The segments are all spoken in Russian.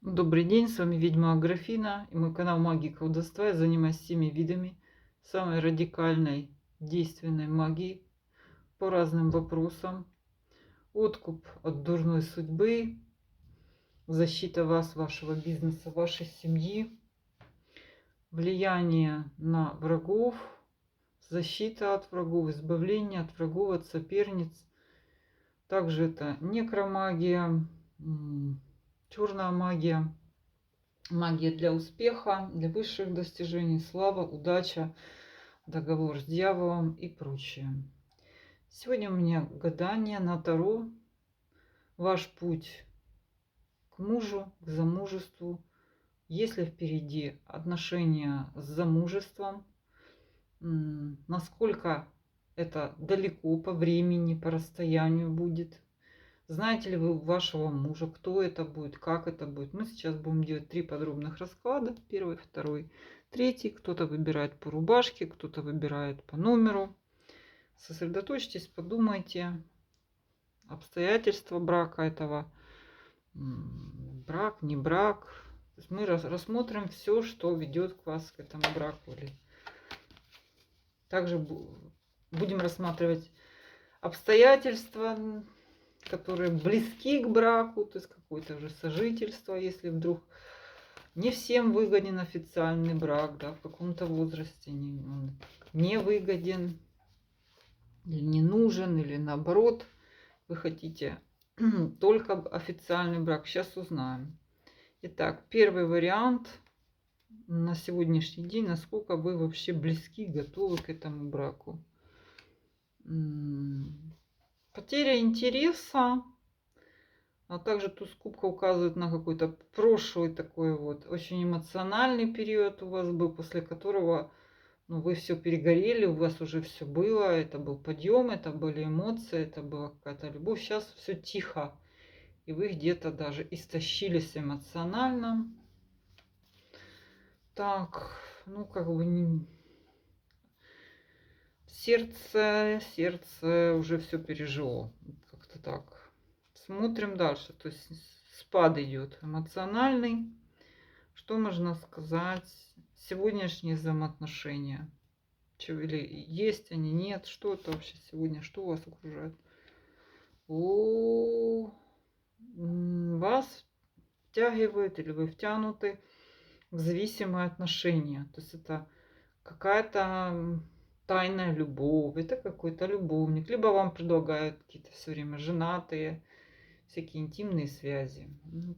Добрый день, с вами ведьма Аграфина и мой канал Магии и колдовства. Я занимаюсь всеми видами самой радикальной действенной магии по разным вопросам. Откуп от дурной судьбы, защита вас, вашего бизнеса, вашей семьи, влияние на врагов, защита от врагов, избавление от врагов, от соперниц. Также это некромагия, черная магия. Магия для успеха, для высших достижений, слава, удача, договор с дьяволом и прочее. Сегодня у меня гадание на Таро. Ваш путь к мужу, к замужеству. Если впереди отношения с замужеством, насколько это далеко по времени, по расстоянию будет. Знаете ли вы вашего мужа, кто это будет, как это будет? Мы сейчас будем делать 3 подробных расклада. Первый, второй, третий. Кто-то выбирает по рубашке, кто-то выбирает по номеру. Сосредоточьтесь, подумайте. Обстоятельства брака этого. Брак, не брак. То есть мы рассмотрим все, что ведет к вас к этому браку. Также будем рассматривать обстоятельства, которые близки к браку, то есть какое-то уже сожительство, если вдруг не всем выгоден официальный брак, да, в каком-то возрасте он не выгоден, или не нужен, или наоборот, вы хотите только официальный брак. Сейчас узнаем. Итак, первый вариант на сегодняшний день, насколько вы вообще близки, готовы к этому браку. Потеря интереса, а также туз кубка указывает на какой-то прошлый такой вот очень эмоциональный период у вас был, после которого вы все перегорели, у вас уже все было, это был подъем, это были эмоции, это была какая-то любовь. Сейчас все тихо, и вы где-то даже истощились эмоционально. Так, как бы не... Сердце уже все пережило. Как-то так. Смотрим дальше. То есть спад идет эмоциональный. Что можно сказать? Сегодняшние взаимоотношения. Или есть они, нет? Что это вообще сегодня? Что вас окружает? Вас втягивает или вы втянуты в зависимые отношения. То есть это какая-то тайная любовь, это какой-то любовник. Либо вам предлагают какие-то все время женатые, всякие интимные связи.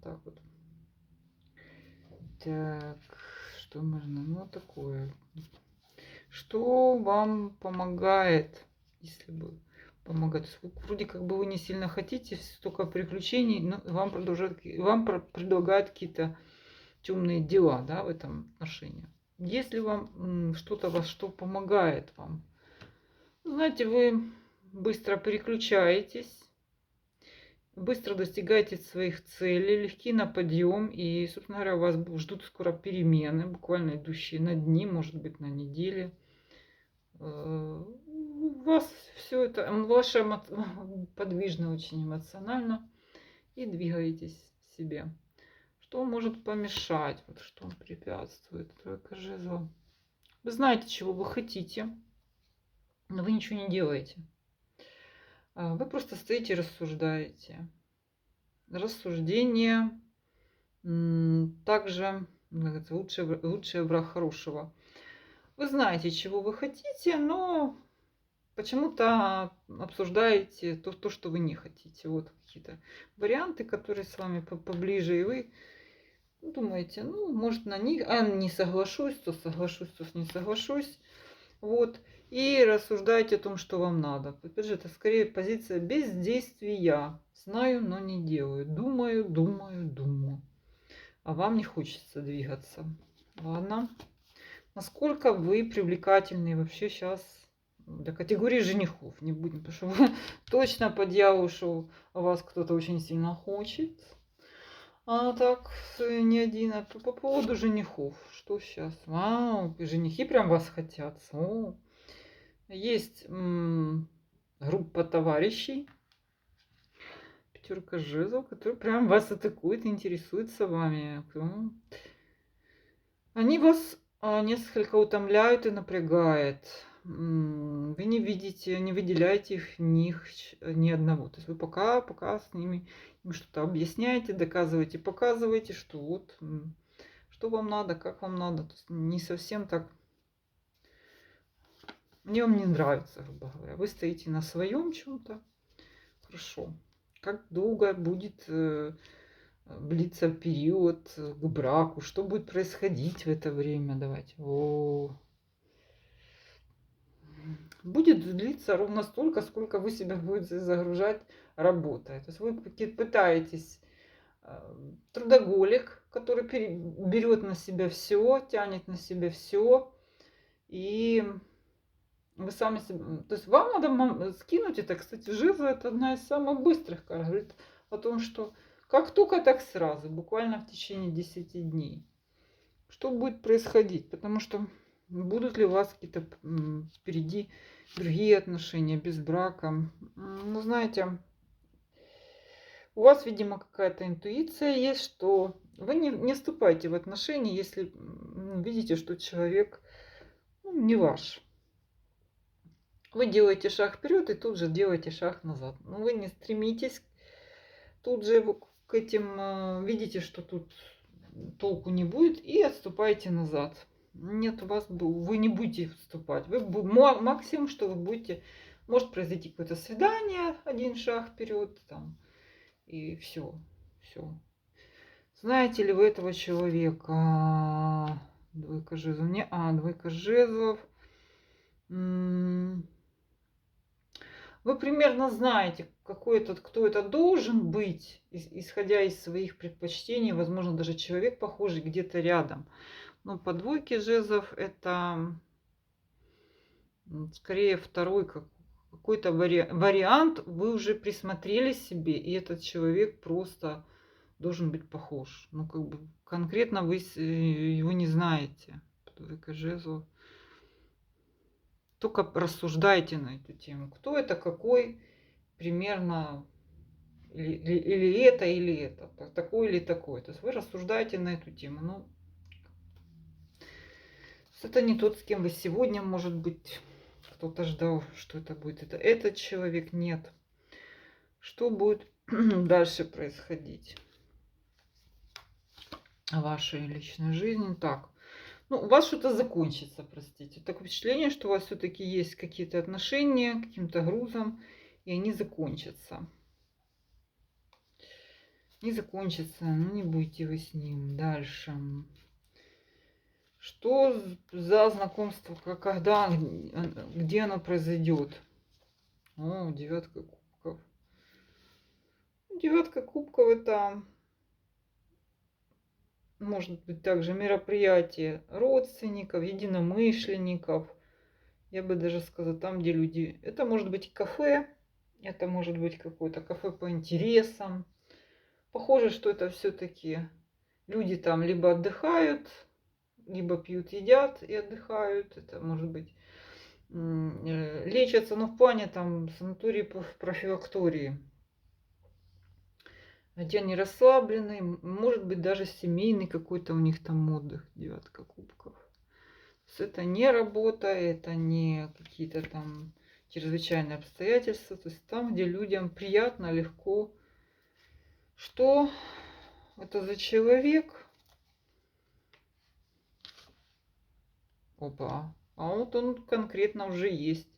Так вот. Так, что можно? Такое. Что вам помогает, если бы помогает? Вроде как бы вы не сильно хотите, столько приключений, но вам предлагают какие-то темные дела, да, в этом отношении. Если вам что-то вас, что помогает вам, знаете, вы быстро переключаетесь, быстро достигаете своих целей, легки на подъем, и, собственно говоря, вас ждут скоро перемены, буквально идущие на дни, может быть, на недели. У вас все это, ваше подвижно очень эмоционально, и двигаетесь себе. Что может помешать? Вот что препятствует? Тройка жезлов. Вы знаете, чего вы хотите, но вы ничего не делаете. Вы просто стоите и рассуждаете. Рассуждение также лучший враг хорошего. Вы знаете, чего вы хотите, но почему-то обсуждаете то, что вы не хотите. Вот какие-то варианты, которые с вами поближе, и вы думаете, может на них, не соглашусь, то не соглашусь. Вот. И рассуждаете о том, что вам надо. Опять же, это скорее позиция бездействия. Знаю, но не делаю. Думаю, думаю, думаю. А вам не хочется двигаться. Ладно. Насколько вы привлекательны вообще сейчас для категории женихов? Не будем, потому что вы точно по дьяволу, что вас кто-то очень сильно хочет. А так, не один. А по поводу женихов. Что сейчас? Вау, женихи прям вас хотят. Есть группа товарищей. Пятерка жезлов, который прям вас атакует, интересуется вами. Они вас несколько утомляют и напрягают. Вы не видите, не выделяете них ни одного. То есть вы пока с ними им что-то объясняете, доказываете, показываете, что вот что вам надо, как вам надо. То есть не совсем так. Мне вам не нравится, грубо говоря. Вы стоите на своем чем-то. Хорошо. Как долго будет длиться период к браку? Что будет происходить в это время? Давайте. Будет длиться ровно столько, сколько вы себя будете загружать работой. То есть вы пытаетесь трудоголик, который берет на себя все, тянет на себя все, и вы сами себе... То есть вам надо скинуть это. Кстати, жезлы — это одна из самых быстрых карт. Говорит о том, что как только, так сразу, буквально в течение 10 дней. Что будет происходить? Потому что будут ли у вас какие-то впереди другие отношения без брака? Ну, знаете, у вас, видимо, какая-то интуиция есть, что вы не вступаете в отношения, если видите, что человек не ваш. Вы делаете шаг вперед и тут же делаете шаг назад. Но вы не стремитесь тут же к этим, видите, что тут толку не будет, и отступаете назад. Нет, вы не будете вступать. Максимум, что вы будете, может произойти какое-то свидание, один шаг вперед, там, и все. Знаете ли вы этого человека? Двойка жезлов. Двойка жезлов. Вы примерно знаете, кто это должен быть, исходя из своих предпочтений. Возможно, даже человек похожий где-то рядом. Но по двойке жезлов это скорее второй какой-то вариант. Вы уже присмотрели себе, и этот человек просто должен быть похож. Ну, как бы конкретно вы его не знаете. Двойка жезлов. Только рассуждайте на эту тему. Кто это, какой, примерно, или это, такой или такой. То есть вы рассуждаете на эту тему. Ну, это не тот, с кем вы сегодня, может быть, кто-то ждал, что это будет. Это этот человек, нет. Что будет дальше происходить в вашей личной жизни? Так. Ну, у вас что-то закончится, простите. Такое впечатление, что у вас все-таки есть какие-то отношения каким-то грузом, и они закончатся. Не закончится, ну не будете вы с ним. Дальше. Что за знакомство, когда, где оно произойдет? О, девятка кубков. Девятка кубков — это может быть также мероприятие родственников, единомышленников. Я бы даже сказала, там, где люди... Это может быть кафе, это может быть какое-то кафе по интересам. Похоже, что это все-таки люди там либо отдыхают, либо пьют, едят и отдыхают. Это может быть лечатся, но в плане там санатории, профилактории. Где они расслаблены, может быть даже семейный какой-то у них там отдых. Девятка кубков. Это не работа, это не какие-то там чрезвычайные обстоятельства. То есть там, где людям приятно, легко. Что это за человек? Опа. А вот он конкретно уже есть.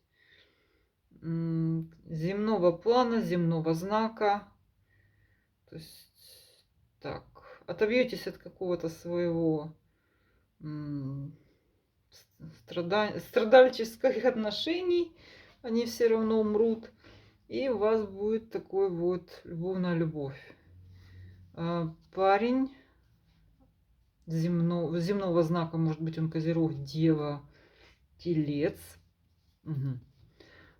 Земного плана, земного знака. То есть, так, отобьетесь от какого-то своего страдальческих отношений, они все равно умрут, и у вас будет такой вот любовная любовь. Парень земного знака, может быть, он Козерог, Дева, Телец. Угу.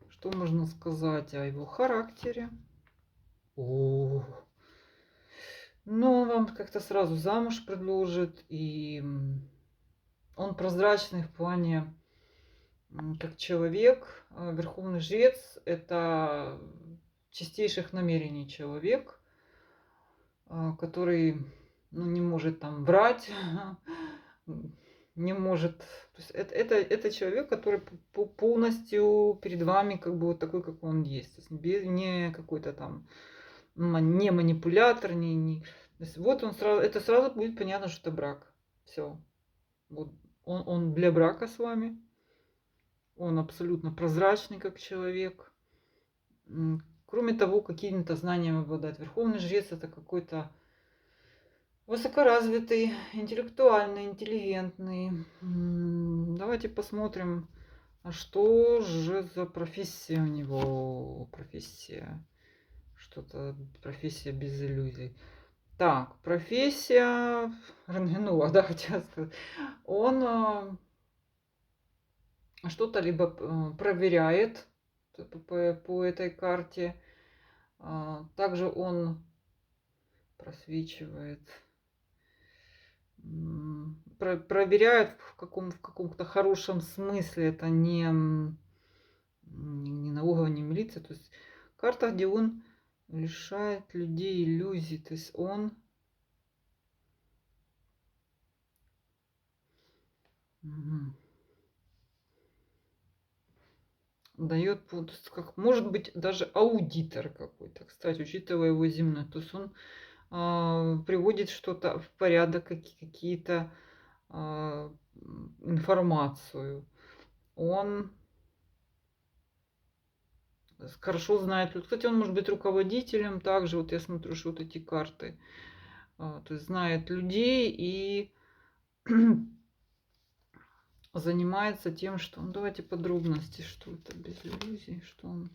Что можно сказать о его характере? Ну, он вам как-то сразу замуж предложит, и он прозрачный в плане, как человек. Верховный жрец — это чистейших намерений человек. который, ну, не может там врать, не может... То есть это человек, который полностью перед вами как бы вот такой, как он есть. То есть не какой-то там не манипулятор, То есть вот он сразу, это сразу будет понятно, что это брак. Все. Вот он для брака с вами. Он абсолютно прозрачный как человек. Кроме того, какими-то знаниями обладает. Верховный жрец это какой-то высокоразвитый, интеллектуальный, интеллигентный. Давайте посмотрим, а что же за профессия у него. Профессия. Что-то профессия без иллюзий. Так, профессия рентгенолог, да, хотела сказать. Он что-то либо проверяет по этой карте. Также он просвечивает, проверяет в каком-то хорошем смысле. Это не налоговая, не милиция. То есть карта, где он лишает людей иллюзий. То есть он... дает, как, может быть, даже аудитор какой-то, кстати, учитывая его земной. То есть он приводит что-то в порядок, какие-то информацию. Он хорошо знает. Кстати, он может быть руководителем также. Вот я смотрю, что вот эти карты. То есть знает людей и занимается тем, что... Ну, давайте подробности, что это без иллюзий, что он...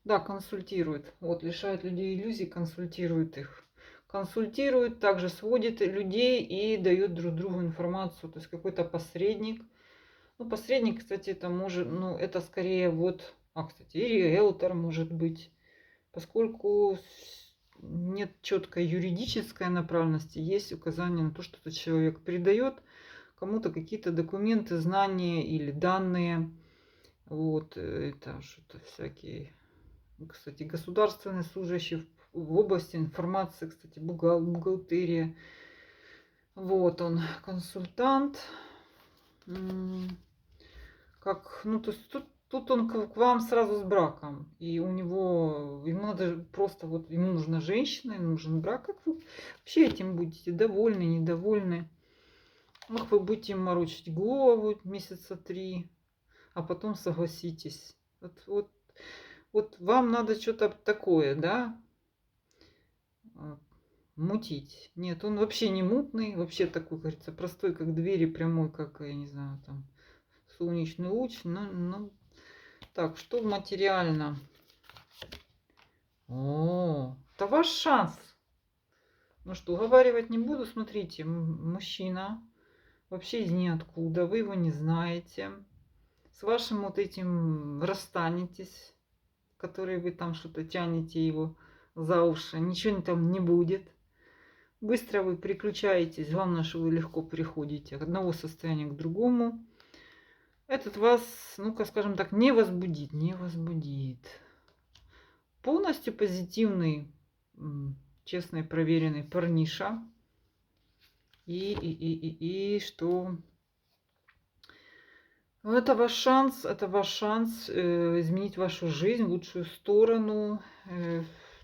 Да, консультирует. Вот, лишает людей иллюзий, консультирует их. Консультирует, также сводит людей и дает друг другу информацию. То есть какой-то посредник. Ну, посредник, кстати, это может... Ну, это скорее вот... кстати, и риэлтор может быть. Поскольку нет четкой юридической направленности, есть указание на то, что этот человек передает кому-то какие-то документы, знания или данные. Вот, это что-то всякие... Кстати, государственный служащий в области информации, кстати, бухгалтерия. Вот он, консультант. Как, ну, то есть тут он к вам сразу с браком. И у него, ему надо просто, вот, ему нужна женщина, ему нужен брак. Как вы вообще этим будете? Довольны, недовольны? Ах, вы будете им морочить голову месяца 3, а потом согласитесь. Вот вам надо что-то такое, да, мутить. Нет, он вообще не мутный, вообще такой, говорится, простой, как двери, прямой, как, я не знаю, там, солнечный луч. Ну, так, что материально? О, это ваш шанс. Ну что, уговаривать не буду. Смотрите, мужчина вообще из ниоткуда, вы его не знаете. С вашим вот этим расстанетесь, который вы там что-то тянете его за уши. Ничего там не будет. Быстро вы переключаетесь. Главное, что вы легко переходите от одного состояния к другому. Этот вас, ну-ка, скажем так, не возбудит. Не возбудит. Полностью позитивный, честный, проверенный парниша. И что? Это ваш шанс изменить вашу жизнь в лучшую сторону.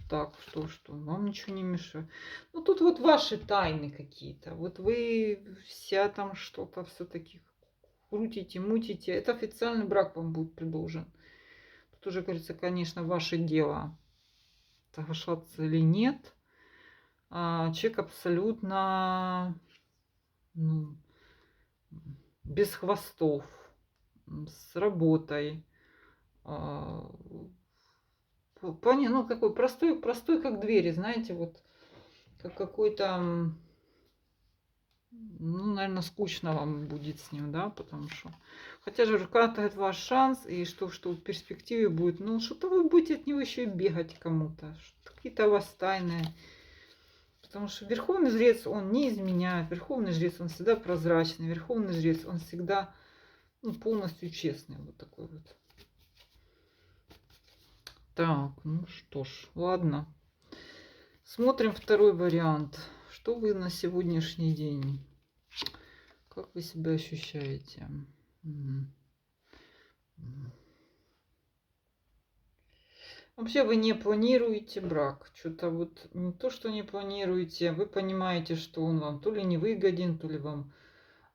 Так, что? Вам ничего не мешает. Ну, тут вот ваши тайны какие-то. Вот вы вся там что-то все-таки крутите, мутите. Это официальный брак вам будет предложен. Тут уже, говорится, конечно, ваше дело, соглашаться или нет. Человек абсолютно, ну, без хвостов, с работой. Ну, такой простой, как двери, знаете, вот как какой-то, ну, наверное, скучно вам будет с ним, да, потому что, хотя же карта это ваш шанс, и что в перспективе будет, ну, что-то вы будете от него еще и бегать кому-то, какие-то у вас тайны, потому что верховный жрец, он не изменяет, верховный жрец, он всегда прозрачный, верховный жрец, он всегда, ну, полностью честный, вот такой вот. Так, ну что ж, ладно. Смотрим второй вариант. Что вы на сегодняшний день? Как вы себя ощущаете? Мгм. Вообще вы не планируете брак. Что-то вот не то, что не планируете, вы понимаете, что он вам то ли не выгоден, то ли вам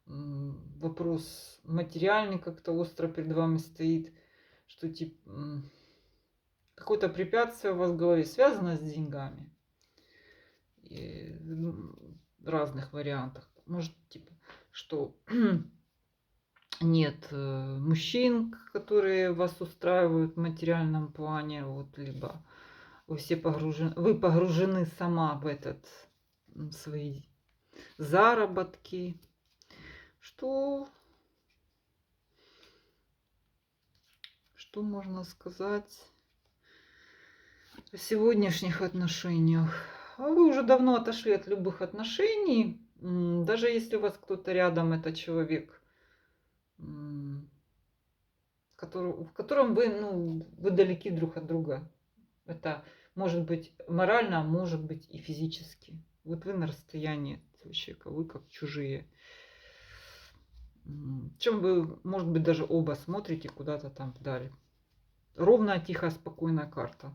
вопрос материальный как-то остро перед вами стоит, что типа какое-то препятствие у вас в голове связано с деньгами. И, в разных вариантах. Может, типа, что нет мужчин, которые вас устраивают в материальном плане, вот, либо вы погружены сама в этот свои заработки, что можно сказать о сегодняшних отношениях. А вы уже давно отошли от любых отношений, даже если у вас кто-то рядом, это человек, в котором вы, вы далеки друг от друга. Это может быть морально, а может быть и физически. Вот вы на расстоянии от этого человека, вы как чужие. Чем вы, может быть, даже оба смотрите куда-то там вдаль. Ровная, тихая, спокойная карта.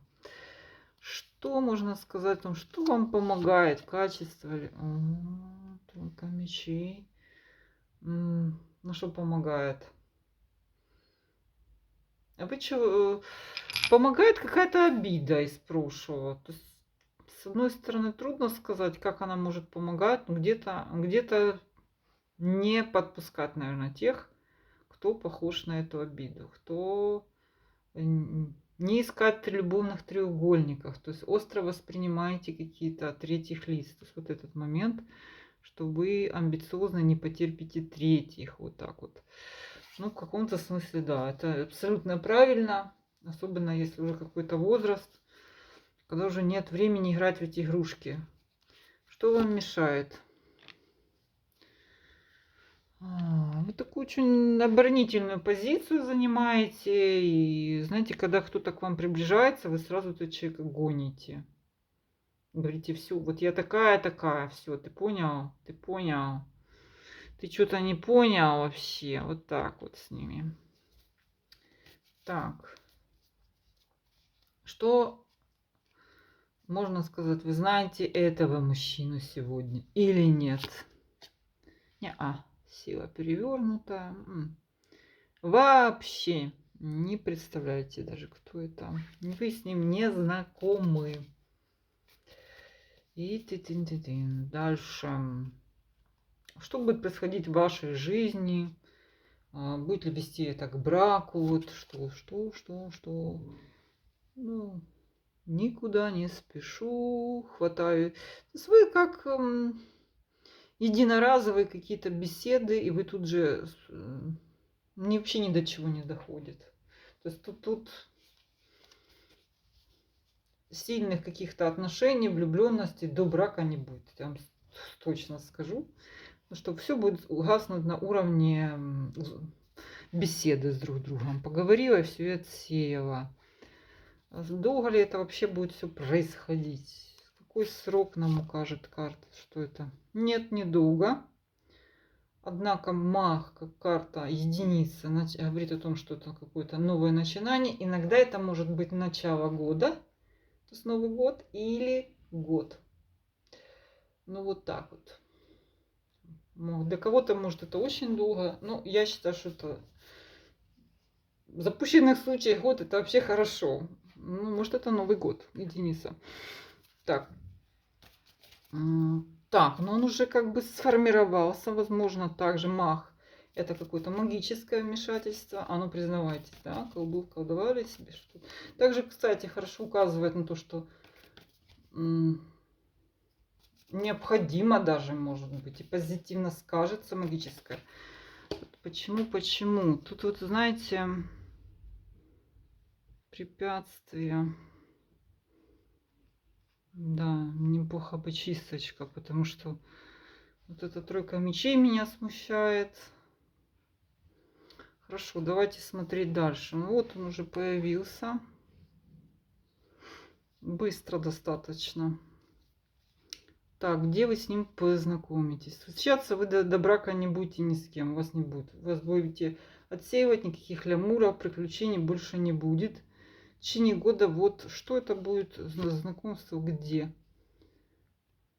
Что можно сказать о том, что вам помогает в качестве? Тройка мечей. Ну, что помогает? А вы что? Помогает какая-то обида из прошлого. То есть, с одной стороны, трудно сказать, как она может помогать, но где-то не подпускать, наверное, тех, кто похож на эту обиду, кто не искать любовных треугольников, то есть остро воспринимаете какие-то от третьих лиц. То есть вот этот момент, что вы амбициозно не потерпите третьих, вот так вот. Ну, в каком-то смысле, да, это абсолютно правильно, особенно если уже какой-то возраст, когда уже нет времени играть в эти игрушки. Что вам мешает? Вы такую очень оборонительную позицию занимаете. И знаете, когда кто-то к вам приближается, вы сразу этого человека гоните. Говорите, все, вот я такая, все, ты понял? Ты понял? Ты что-то не понял вообще. Вот так вот с ними. Так. Что можно сказать? Вы знаете этого мужчину сегодня или нет? Не-а. Сила перевернута. Вообще не представляете даже, кто это. Вы с ним не знакомы. И дальше. Что будет происходить в вашей жизни? Будет ли вести это к браку? Вот что? Ну, никуда не спешу. Хватаю. То есть вы как единоразовые какие-то беседы, и вы тут же вообще ни до чего не доходит. То есть тут сильных каких-то отношений, влюбленности до брака не будет. Я вам точно скажу. Что все будет угаснуть на уровне беседы с друг другом. Поговорила и все отсеяла. Долго ли это вообще будет все происходить? Какой срок нам укажет карта? Что это? Нет, недолго. Однако маг, как карта единица, говорит о том, что это какое-то новое начинание. Иногда это может быть начало года, то есть Новый год, или год. Ну вот так вот. Для кого-то, может, это очень долго. Но я считаю, что это в запущенных случаях год это вообще хорошо. Ну, может, это Новый год, единица. Так. Так, но он уже как бы сформировался. Возможно, также маг. Это какое-то магическое вмешательство. А ну, признавайтесь, да, колдовали себе что-то. Также, кстати, хорошо указывает на то, что необходимо даже, может быть, и позитивно скажется магическое. Почему? Тут вот, знаете, препятствия. Да, неплохо бы чисточка, потому что вот эта тройка мечей меня смущает. Хорошо, давайте смотреть дальше. Ну вот он уже появился. Быстро достаточно. Так, где вы с ним познакомитесь? Встречаться вы до брака не будете ни с кем, у вас не будет. Вас будете отсеивать, никаких лямуров, приключений больше не будет. В течение года вот что это будет за знакомство, где?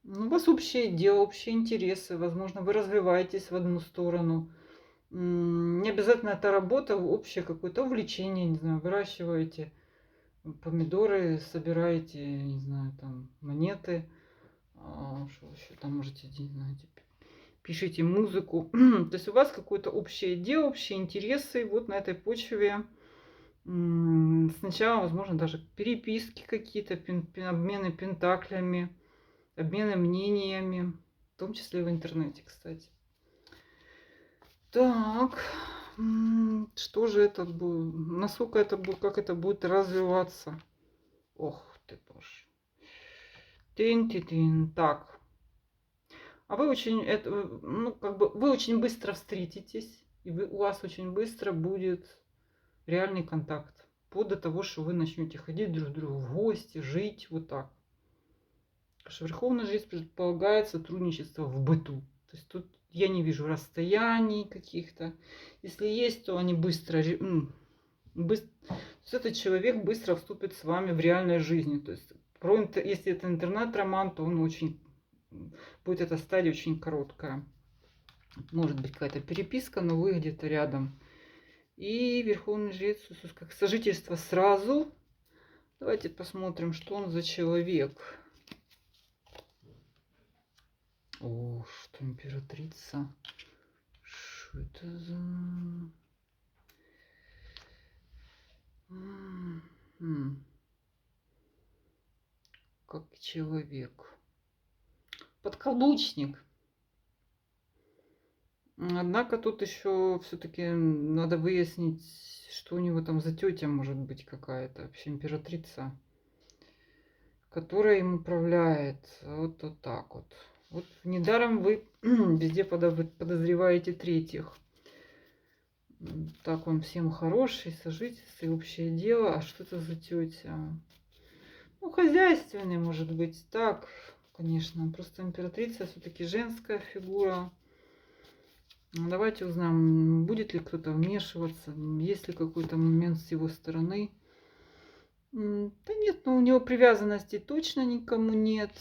Ну, у вас общее дело, общие интересы, возможно, вы развиваетесь в одну сторону. Не обязательно это работа, общее какое-то увлечение, не знаю, выращиваете помидоры, собираете, не знаю, там монеты, что еще там можете, не знаю, пишите музыку. То есть у вас какое-то общее дело, общие интересы. Вот на этой почве сначала, возможно, даже переписки какие-то, обмены пентаклями, обмены мнениями, в том числе и в интернете, кстати. Так, что же это будет? Насколько это будет, как это будет развиваться? Ох ты, боже. Тин-тин-тин. Так. А вы очень, ну, как бы, вы очень быстро встретитесь, и у вас очень быстро будет реальный контакт. Вплоть до того, что вы начнете ходить друг к другу в гости, жить вот так. Потому что верховная жизнь предполагает сотрудничество в быту. То есть тут я не вижу расстояний каких-то. Если есть, то они быстро, то есть этот человек быстро вступит с вами в реальной жизни. То есть если это интернет-роман, то он очень будет эта стадия очень короткая. Может быть какая-то переписка, но вы где-то рядом. И Верховный Жрец, как сожительство сразу. Давайте посмотрим, что он за человек. О, что императрица. Что это за... Как человек. Подкаблучник. Однако тут еще все-таки надо выяснить, что у него там за тетя может быть какая-то. Вообще императрица, которая им управляет. Вот так вот. Вот недаром вы везде подозреваете третьих. Так, он всем хороший, сожительство и общее дело. А что это за тетя? Ну, хозяйственный, может быть. Так, конечно. Просто императрица все-таки женская фигура. Давайте узнаем, будет ли кто-то вмешиваться, есть ли какой-то момент с его стороны. Да нет, но у него привязанности точно никому нет.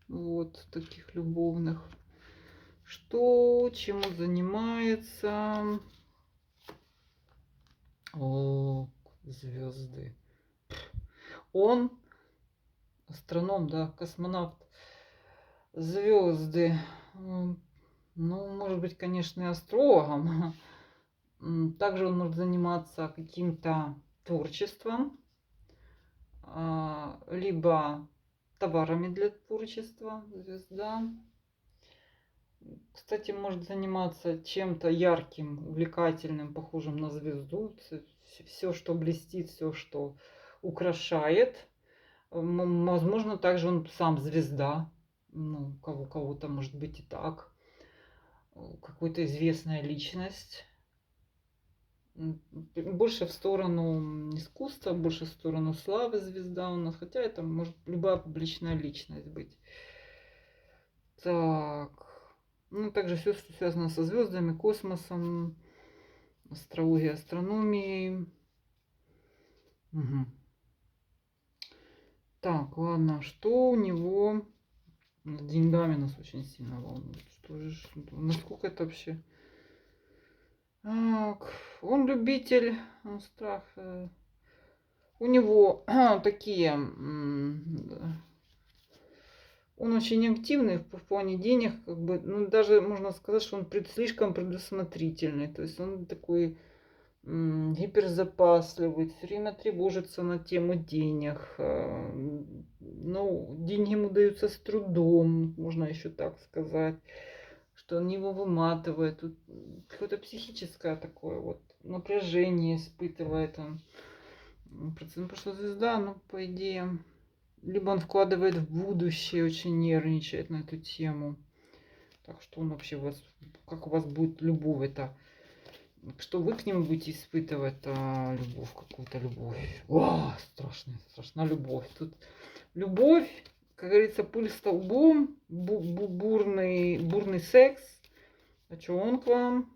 Вот, таких любовных. Что, чем он занимается? О, звезды. Он астроном, да, космонавт. Звезды. Ну, может быть, конечно, и астрологом. Также он может заниматься каким-то творчеством, либо товарами для творчества, звезда. Кстати, может заниматься чем-то ярким, увлекательным, похожим на звезду. Все, что блестит, все, что украшает. Возможно, также он сам звезда. Ну, кого-то может быть и так. Какая-то известная личность. Больше в сторону искусства, больше в сторону славы звезда у нас. Хотя это может любая публичная личность быть. Так. Ну, также все, что связано со звездами, космосом, астрологией, астрономией. Угу. Так, ладно. Что у него с деньгами нас очень сильно волнует? Что же, насколько это вообще... Так, он любитель, он страх. У него такие, он очень активный в плане денег, как бы, ну даже можно сказать, что он слишком предусмотрительный, то есть он такой гиперзапасливый, все время тревожится на тему денег, ну деньги ему даются с трудом, можно еще так сказать, что он его выматывает, тут какое-то психическое такое вот напряжение испытывает он. Потому что звезда, ну, по идее, либо он вкладывает в будущее, очень нервничает на эту тему. Так что он вообще как у вас будет любовь это, что вы к нему будете испытывать, любовь, какую-то любовь. О, страшная любовь. Тут любовь как говорится, пыль столбом, бурный секс. А что он к вам?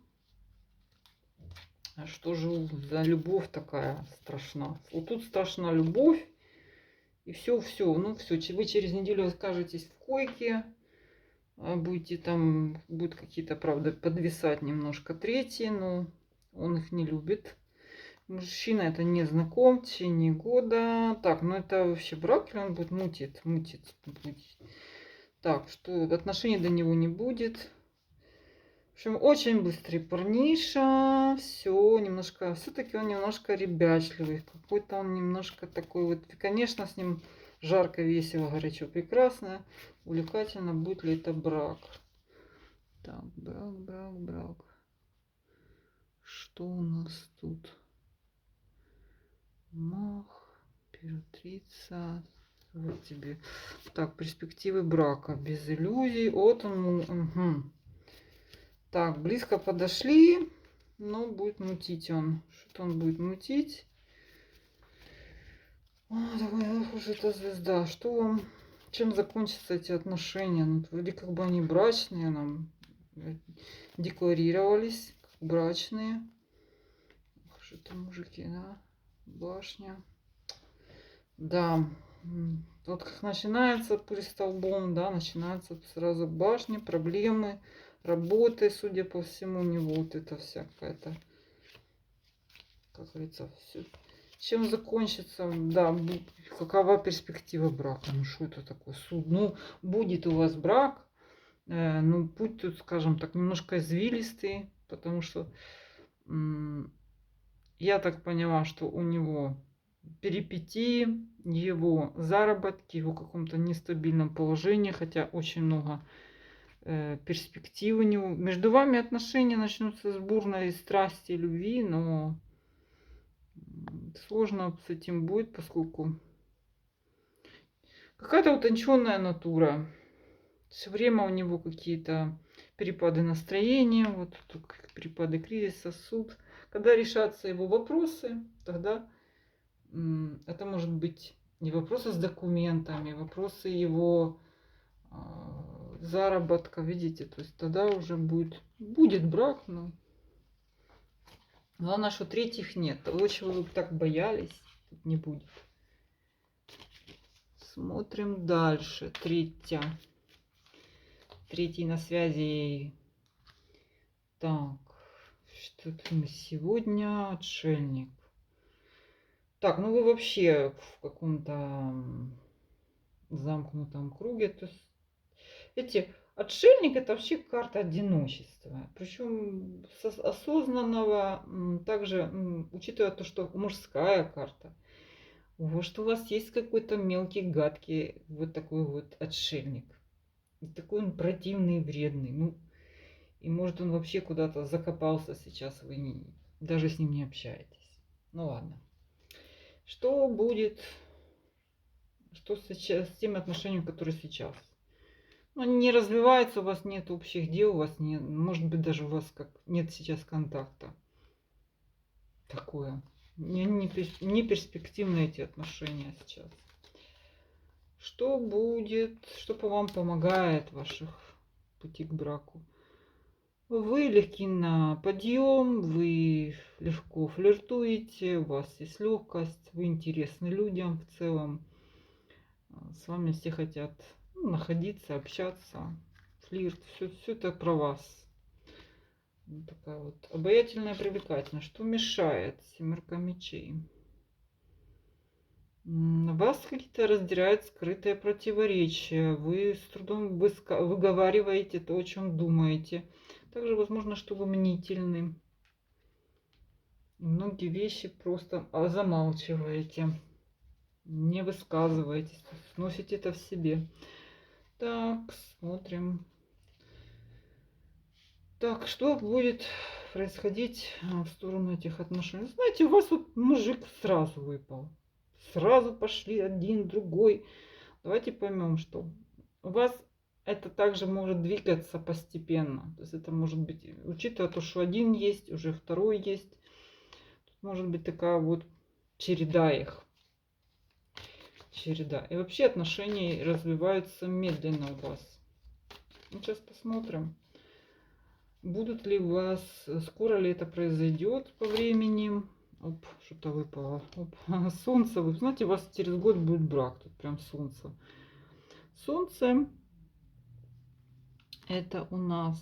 А что же за любовь такая страшна? Вот тут страшна любовь. И все. Ну все, вы через неделю окажетесь в койке. Будете там, будут какие-то, правда, подвисать немножко третьи, но он их не любит. Мужчина это не знаком в течение года. Так, ну это вообще брак, или он будет мутит. Так, что отношений до него не будет. В общем, очень быстрый парниша. Все, немножко, все-таки он немножко ребячливый. Какой-то он немножко такой вот. Конечно, с ним жарко, весело, горячо, прекрасно. Увлекательно, будет ли это брак. Так, брак. Что у нас тут? Мах, императрица. Вот тебе. Так, перспективы брака. Без иллюзий. Вот он. Угу. Так, близко подошли. Но будет мутить он. Что-то он будет мутить. Ох уж эта звезда. Что вам? Чем закончатся эти отношения? Ну, вроде как бы они брачные. Нам декларировались как брачные. Что-то мужики, да? Башня. Да. Вот как начинается пыль столбом, да, начинается сразу башня, проблемы, работы, судя по всему, у него вот это вся какая-то, как говорится, все. Чем закончится, да, какова перспектива брака, ну что это такое, суд, ну будет у вас брак, ну путь тут, скажем так, немножко извилистый, потому что я так поняла, что у него перипетии, его заработки, его каком-то нестабильном положении, хотя очень много перспектив у него. Между вами отношения начнутся с бурной страсти и любви, но сложно с этим будет, поскольку какая-то утонченная натура. Все время у него какие-то перепады настроения, вот тут перепады кризиса, суд. Когда решатся его вопросы, тогда это может быть не вопросы с документами, вопросы его заработка, видите, то есть тогда уже будет брак, но главное, что третьих нет. Того, чего вы так боялись, тут не будет. Смотрим дальше. Третий на связи. Так, что там сегодня? Отшельник. Так, ну вы вообще в каком-то замкнутом круге. То есть, видите, отшельник это вообще карта одиночества. Причем осознанного, также учитывая то, что мужская карта. Вот что у вас есть какой-то мелкий, гадкий вот такой вот отшельник. И такой он противный и вредный. Ну, и может он вообще куда-то закопался сейчас, вы даже с ним не общаетесь. Ну ладно. Что будет, что сейчас с теми отношениями, которые сейчас? Ну, они не развиваются, у вас нет общих дел, у вас нет, может быть, даже у вас как нет сейчас контакта. Такое. Не перспективные эти отношения сейчас. Что будет, что по вам помогает в ваших пути к браку? Вы легки на подъем, вы легко флиртуете, у вас есть легкость, вы интересны людям в целом. С вами все хотят находиться, общаться, флирт, все это про вас. Вот такая вот обаятельная, привлекательная. Что мешает? Семерка мечей. Вас какие-то раздирают скрытые противоречия. Вы с трудом выговариваете то, о чем думаете. Также возможно, что вы мнительны. Многие вещи просто замалчиваете. Не высказываетесь. Носите это в себе. Так, смотрим. Так, что будет происходить в сторону этих отношений? Знаете, у вас вот мужик сразу выпал. Сразу пошли один, другой. Давайте поймем, что у вас это также может двигаться постепенно. То есть это может быть, учитывая то, что один есть, уже второй есть. Тут может быть такая вот череда их. череда. И вообще отношения развиваются медленно у вас. Ну, сейчас посмотрим, будут ли у вас, скоро ли это произойдет по времени. Оп, что-то выпало. Оп, солнце. Вы знаете, у вас через год будет брак. Тут прям солнце. Солнце это у нас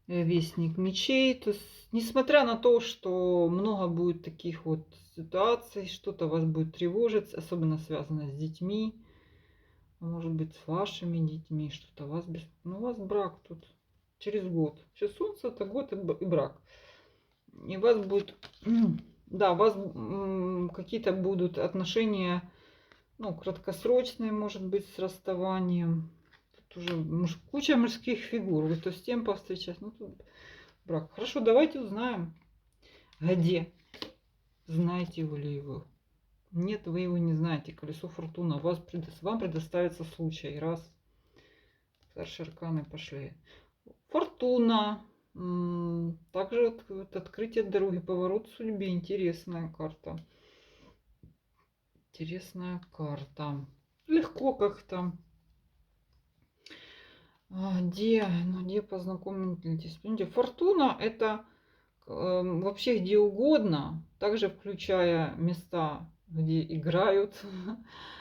вестник мечей. То есть, несмотря на то, что много будет таких вот ситуаций, что-то вас будет тревожить, особенно связано с детьми, может быть, с вашими детьми, что-то вас без... Ну, у вас брак тут через год. Все солнце это год и брак. И у вас будет... Да, у вас какие-то будут отношения, ну, краткосрочные, может быть, с расставанием. Тут уже куча мужских фигур. Вы то с тем повстречать. Ну, тут брак. Хорошо, давайте узнаем, где. Знаете вы ли его? Нет, вы его не знаете. Колесо фортуны. Вам предоставится случай. Раз. Старшие арканы пошли. Фортуна. Также открытие дороги, поворот в судьбе. Интересная карта. Интересная карта. Легко как-то. Где познакомитесь? Фортуна это вообще где угодно, также включая места, где играют,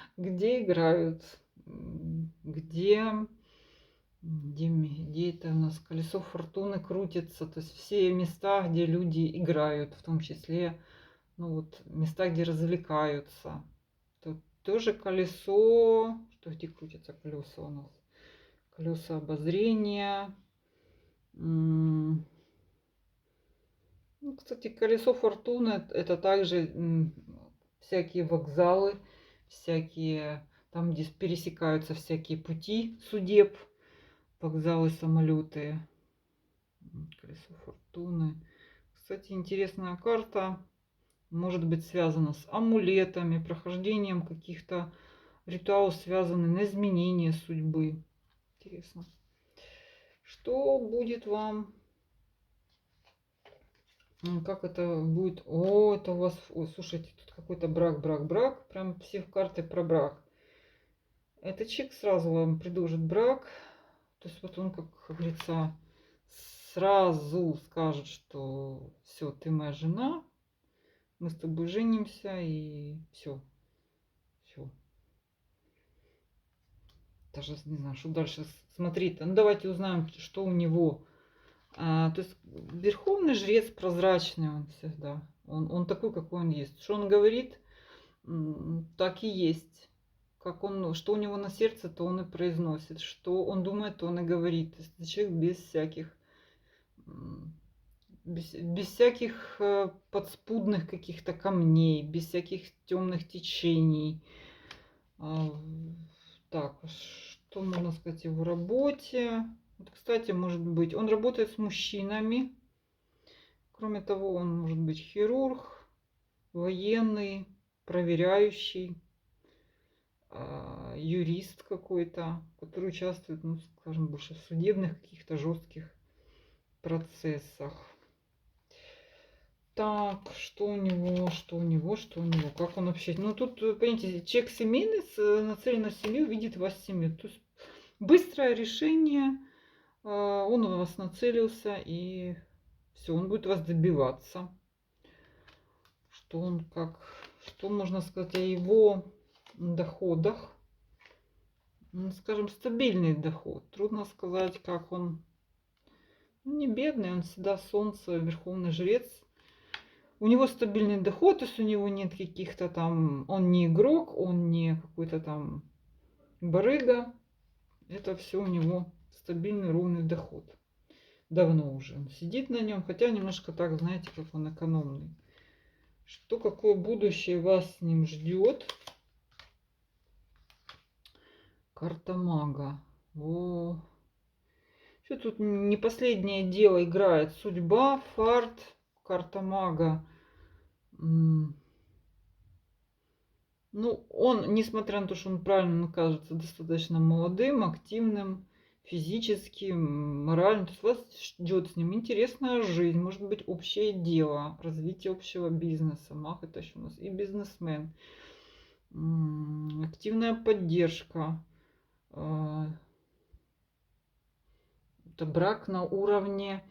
где это у нас колесо фортуны крутится, то есть все места, где люди играют, в том числе, ну вот места, где развлекаются. Тут тоже колесо, что где крутится колеса у нас? Колеса обозрения. Ну, кстати, колесо фортуны это также всякие вокзалы, всякие там, где пересекаются всякие пути судеб, вокзалы, самолеты. Колесо фортуны. Кстати, интересная карта. Может быть связана с амулетами, прохождением каких-то ритуалов, связанных на изменение судьбы. Интересно. Что будет вам? Как это будет? О, это у вас... Ой, слушайте, тут какой-то брак. Прям все карты про брак. Этот человек сразу вам предложит брак. То есть вот он, как говорится, сразу скажет, что все, ты моя жена, мы с тобой женимся и все. Все. Даже не знаю, что дальше смотреть. Ну, давайте узнаем, что у него. То есть верховный жрец прозрачный он всегда. Он такой, какой он есть. Что он говорит, так и есть. Что у него на сердце, то он и произносит. Что он думает, то он и говорит. То есть человек без всяких подспудных каких-то камней, без всяких темных течений. Так, что можно сказать о его работе? Вот, кстати, может быть, он работает с мужчинами. Кроме того, он может быть хирург, военный, проверяющий, юрист какой-то, который участвует, ну, скажем, больше в судебных каких-то жестких процессах. Так, что у него, как он вообще... Ну, тут, понимаете, человек семейный, нацелен на семью, видит вас семью. То есть быстрое решение, он у вас нацелился, и все, он будет вас добиваться. Что можно сказать о его доходах? Скажем, стабильный доход. Трудно сказать, как он... Ну, не бедный, он всегда солнце, верховный жрец. У него стабильный доход, то есть у него нет каких-то там... Он не игрок, он не какой-то там барыга. Это все у него стабильный, ровный доход. Давно уже он сидит на нем, хотя немножко так, знаете, как он экономный. Что, какое будущее вас с ним ждет? Карта мага. О, что тут не последнее дело играет? Судьба, фарт, карта мага. Ну, он, несмотря на то, что он правильно кажется достаточно молодым, активным, физически, морально. То есть вас ждет с ним интересная жизнь, может быть, общее дело, развитие общего бизнеса. Маг это еще у нас и бизнесмен. Активная поддержка. Это брак на уровне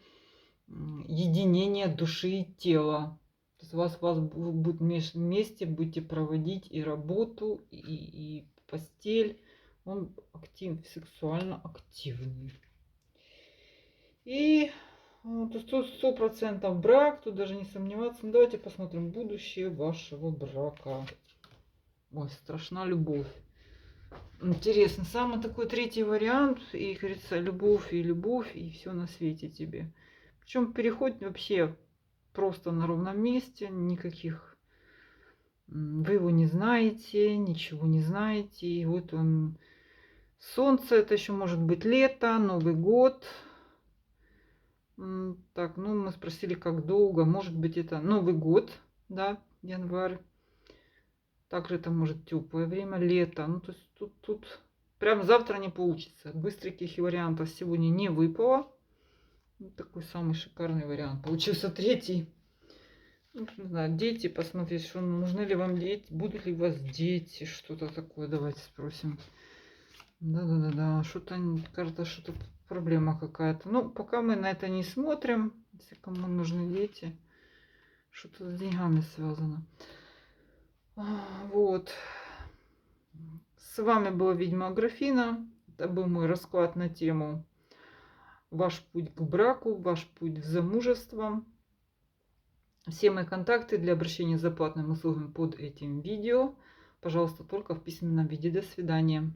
единения души и тела. То есть вас будет вместе, будете проводить и работу, и постель. Он сексуально активный. И тут 100% брак, тут даже не сомневаться. Ну, давайте посмотрим будущее вашего брака. Ой, страшна любовь. Интересно, самый такой третий вариант, и, говорится, любовь, и все на свете тебе. Причем переход вообще просто на ровном месте, никаких... Вы его не знаете, ничего не знаете. И вот он, солнце, это еще может быть лето, Новый год. Так, ну мы спросили, как долго. Может быть, это Новый год, да, январь. Также это может теплое время, лето. Ну, то есть тут прям завтра не получится. Быстреньких вариантов сегодня не выпало. Вот такой самый шикарный вариант. Получился третий. Ну, не знаю, дети, посмотреть, что нужны ли вам дети, будут ли у вас дети, что-то такое. Давайте спросим. Да, что-то, кажется, что-то проблема какая-то. Ну, пока мы на это не смотрим, если кому нужны дети, что-то с деньгами связано. Вот. С вами была ведьма Аграфена. Это был мой расклад на тему «Ваш путь к браку, ваш путь в замужество». Все мои контакты для обращения за платными услугами под этим видео. Пожалуйста, только в письменном виде. До свидания.